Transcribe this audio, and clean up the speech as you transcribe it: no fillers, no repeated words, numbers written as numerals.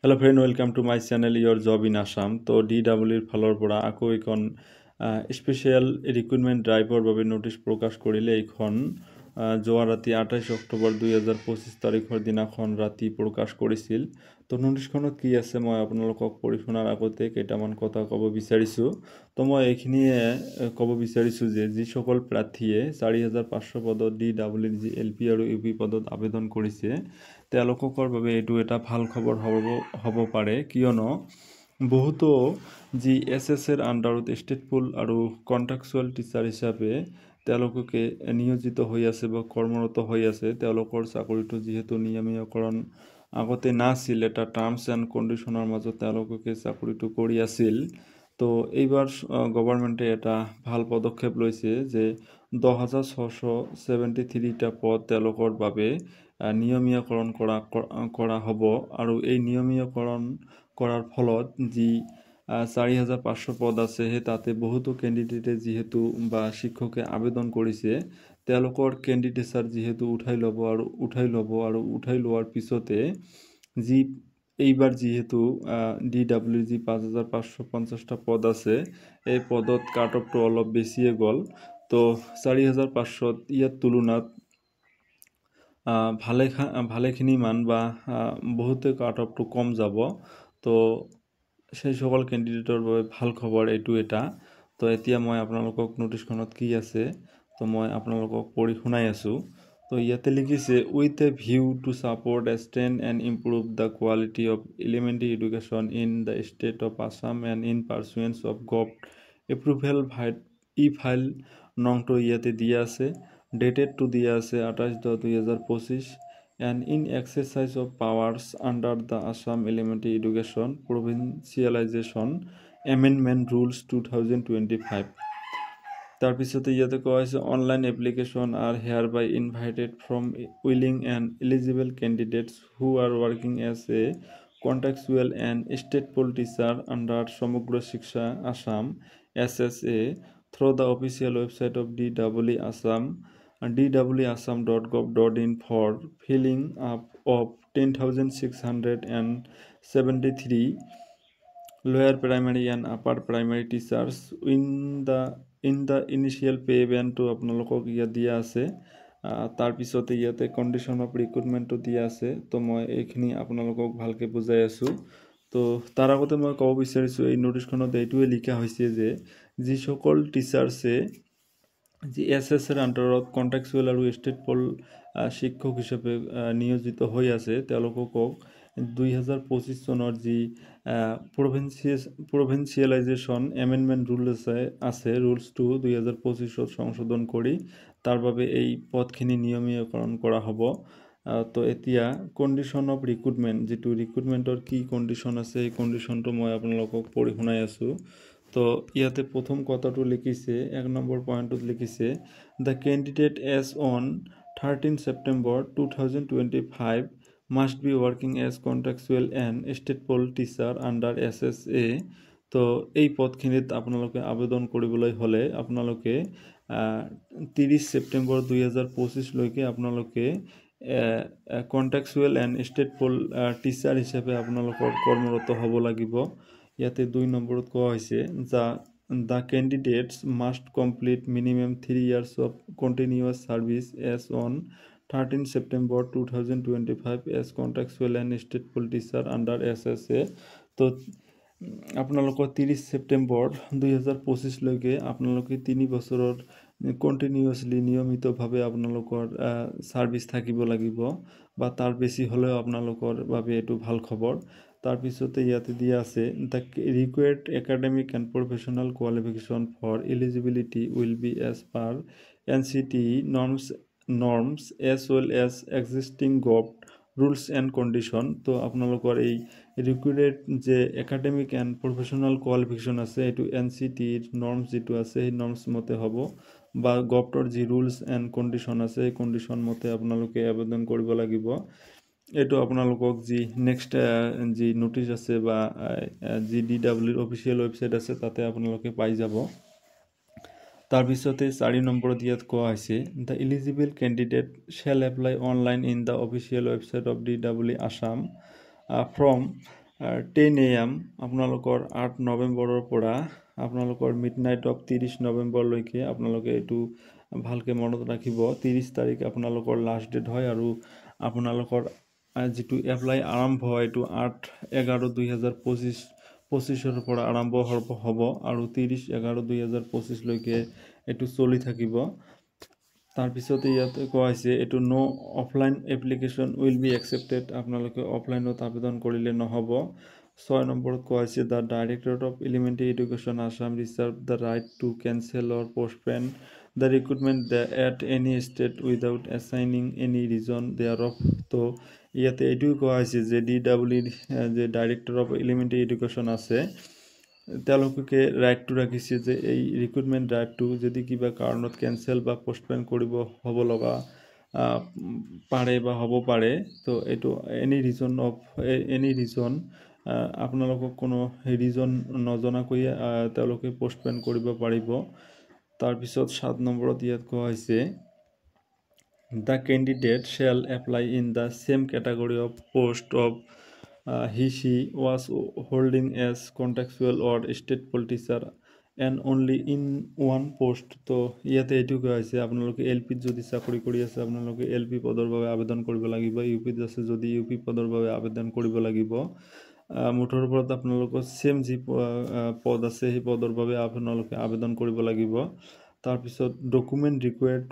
Hello friend, welcome to my channel Your Job in Assam. তো DWৰ ফালৰ পৰা আকৌ এখন স্পেশাল ৰিক্ৰুটমেন্ট ড্ৰাইভৰ বাবে নোটিছ প্ৰকাশ কৰিলে। এইখন যোৱা ৰাতি 28 অক্টোবৰ 2025 তাৰিখৰ দিনাখন ৰাতি প্ৰকাশ কৰিছিল। তো নোটিছখনত কি আছে মই আপোনালোকক পঢ়ি শুনাৰ আগতে কেইটামান কথা ক'ব বিচাৰিছো। তো মই এইখিনিয়ে ক'ব বিচাৰিছো যে যিসকল প্ৰাৰ্থীয়ে 4500 পদত DWৰ যি LP আৰু UP পদত আবেদন কৰিছে তেওঁলোকৰ বাবে এইটো এটা ভাল খবৰ হ'ব পাৰে, কিয়নো বহুতো যি SSৰ আণ্ডাৰত ষ্টেট পুল আৰু কন্ট্ৰাকচুৱেল টিচাৰ হিচাপে তেওঁলোকে নিয়োজিত হৈ আছে বা কৰ্মৰত হৈ আছে। তেওঁলোকৰ চাকৰিটো যিহেতু নিয়মীয়কৰণ আগতে নাছিল, এটা টাৰ্মছ এণ্ড কণ্ডিশ্যনৰ মাজত তেওঁলোকে চাকৰিটো কৰি আছিল। তো এইবাৰ গভৰ্ণমেণ্টে এটা ভাল পদক্ষেপ লৈছে যে 10,673টা পদ তেওঁলোকৰ বাবে নিয়মীয়কৰণ কৰা হ'ব আৰু এই নিয়মীয়কৰণ কৰাৰ ফলত যি 4500 পদ আছে তাতে বহুতো কেণ্ডিডেটে যিহেতু বা শিক্ষকে আবেদন কৰিছে তেওঁলোকৰ কেণ্ডিডেটছাৰ যিহেতু উঠাই লোৱাৰ পিছতে যি এইবাৰ যিহেতু DWৰ যি 5550টা পদ আছে এই পদত কাট অফটো অলপ বেছিয়ে গ'ল। তো 4500 ইয়াৰ তুলনাত ভালেখিনি মান বা বহুতে কাট অফটো কম যাব। তো সেই সকল কেণ্ডিডেটৰ বাবে ভাল খবৰ এইটো এটা। তো এতিয়া মই আপোনালোকক নোটিছখনত কি আছে তো মই আপোনালোকক পঢ়ি শুনাই আছোঁ। তো ইয়াতে লিখিছে with a view to support extend and improve the quality of elementary education in the state of Assam and in pursuance of govt approval file নংটো ইয়াতে দিয়া আছে, ডেটেডটো দিয়া আছে 28/10/2025 and in exercise of powers under the Assam Elementary Education Provincialization Amendment Rules 2025. তাৰপিছতে ইয়াতে কোৱা হৈছে online application are hereby invited from willing and eligible candidates who are working as a contractual and state poll teacher under Samagro Shiksha Assam SSA through the official website of DWE Assam dwassam.gov.in for filling up of 10,673 lower primary and upper primary teachers in the initial pay band to আপোনালোকক ইয়াত দিয়া আছে। তাৰপিছতে ইয়াতে condition of ৰিক্ৰুটমেণ্টটো দিয়া আছে। তো মই এইখিনি আপোনালোকক ভালকৈ বুজাই আছোঁ। তো তাৰ আগতে মই ক'ব বিচাৰিছোঁ এই নোটিছখনত এইটোৱে লিখা হৈছে যে যিসকল টিচাৰ্ছে যি SSৰ আণ্ডাৰত কণ্ট্ৰাকচুৱেল আৰু ষ্টেট পল শিক্ষক হিচাপে নিয়োজিত হৈ আছে তেওঁলোকক 2025 চনৰ যি প্ৰভিন্সিয়েলাইজেশ্যন এমেণ্ডমেণ্ট ৰুল আছে ৰুলছটো 2025 সংশোধন কৰি তাৰ বাবে এই পদখিনি নিয়মীয়কৰণ কৰা হ'ব। তো এতিয়া কণ্ডিশ্যন অফ ৰিক্ৰুটমেণ্ট যিটো ৰিক্ৰুটমেণ্টৰ কি কণ্ডিশ্যন আছে এই কণ্ডিশ্যনটো মই আপোনালোকক পঢ়ি শুনাই আছোঁ। তো ইয়াতে প্ৰথম কথাটো লিখিছে 1 নম্বৰ পইণ্টত লিখিছে the candidate as on 13 September 2025 must be working as contractual and state poll teacher under SSA. তো এই পদখিনিত আপোনালোকে আবেদন কৰিবলৈ হ'লে আপোনালোকে 30 ছেপ্টেম্বৰ 2025 লৈকে আপোনালোকে কণ্ট্ৰাকচুৱেল এণ্ড ষ্টেট পল টিচাৰ হিচাপে আপোনালোকৰ কৰ্মৰত হ'ব লাগিব। ইয়াতে 2 নম্বৰত কোৱা হৈছে the candidates must complete minimum 3 years of continuous service as on 13 September 2025 as contractual and state poll teacher under SSA. তো আপোনালোকৰ 30 ছেপ্টেম্বৰ 2025 লৈকে আপোনালোকে 3 বছৰৰ কণ্টিনিউৱাছলি নিয়মিতভাৱে আপোনালোকৰ ছাৰ্ভিচ থাকিব লাগিব বা তাৰ বেছি হ'লেও আপোনালোকৰ বাবে এইটো ভাল খবৰ। তাৰপিছতে ইয়াতে দিয়া আছে the required academic and professional qualification for eligibility will be as per NCTE norms as well as existing gov rules and condition. তো আপোনালোকৰ এই ৰিকুৱাৰ্ড যে একাডেমিক এণ্ড প্ৰফেশ্যনেল কোৱালিফিকেশ্যন আছে এইটো NCTEৰ নৰ্মছ যিটো আছে সেই নৰ্মছ মতে হ'ব বা গভটৰ যি ৰুলছ এণ্ড কণ্ডিশ্যন আছে সেই কণ্ডিশ্যন মতে আপোনালোকে আবেদন কৰিব লাগিব। এইটো আপোনালোকক যি নেক্সট যি নোটিছ আছে বা যি DWৰ অফিচিয়েল ৱেবছাইট আছে তাতে আপোনালোকে পাই যাব। তাৰপিছতে 4 নম্বৰত ইয়াত কোৱা হৈছে the eligible candidate shall apply online in the official website of DWE Assam from 10 AM আপোনালোকৰ 8 নৱেম্বৰৰ পৰা আপোনালোকৰ মিডনাইট অফ 30 নৱেম্বৰলৈকে আপোনালোকে এইটো ভালকৈ মনত ৰাখিব। 30 তাৰিখ আপোনালোকৰ লাষ্ট ডেট হয় আৰু আপোনালোকৰ যিটো এপ্লাই আৰম্ভ হয় এইটো 8/11/2025 পৰা আৰম্ভ হ'ব আৰু 30/11/2025লৈকে এইটো চলি থাকিব। তাৰপিছতে ইয়াতে কোৱা হৈছে এইটো no' offline application will be accepted, আপোনালোকে অফলাইনত আবেদন কৰিলে নহ'ব। 6 নম্বৰত কোৱা হৈছে the directorate of elementary education Assam reserve the right to cancel or postpone the recruitment at any state without assigning any reason thereof. তো ইয়াতে এইটোও কোৱা হৈছে যে DWE যে ডাইৰেক্টৰ অফ এলিমেণ্টাৰী এডুকেশ্যন আছে তেওঁলোকে ৰাইটটো ৰাখিছে যে এই ৰিক্ৰুটমেণ্ট ড্ৰাইভটো যদি কিবা কাৰণত কেনচেল বা পষ্টপেন কৰিব হ'ব লগা পাৰে বা হ'ব পাৰে, তো এইটো এনি ৰিজন আপোনালোকক কোনো ৰিজন নজনাকৈয়ে তেওঁলোকে পষ্টপেন কৰিব পাৰিব। তাৰপিছত 7 নম্বৰত ইয়াত কোৱা হৈছে the candidate shall apply in the same category of post of he/she was holding as contractual or state politician and only in one post। তো ইয়াতে এইটো কোৱা হৈছে আপোনালোকে LPত যদি চাকৰি কৰি আছে আপোনালোকে LP পদৰ বাবে আবেদন কৰিব লাগিব। UPত আছে যদি UP পদৰ বাবে আবেদন কৰিব লাগিব। মুঠৰ ওপৰত আপোনালোকৰ ছেম যি পদ আছে সেই পদৰ বাবে আপোনালোকে আবেদন কৰিব লাগিব। তাৰপিছত ডকুমেণ্ট ৰিকুৱাৰ্ড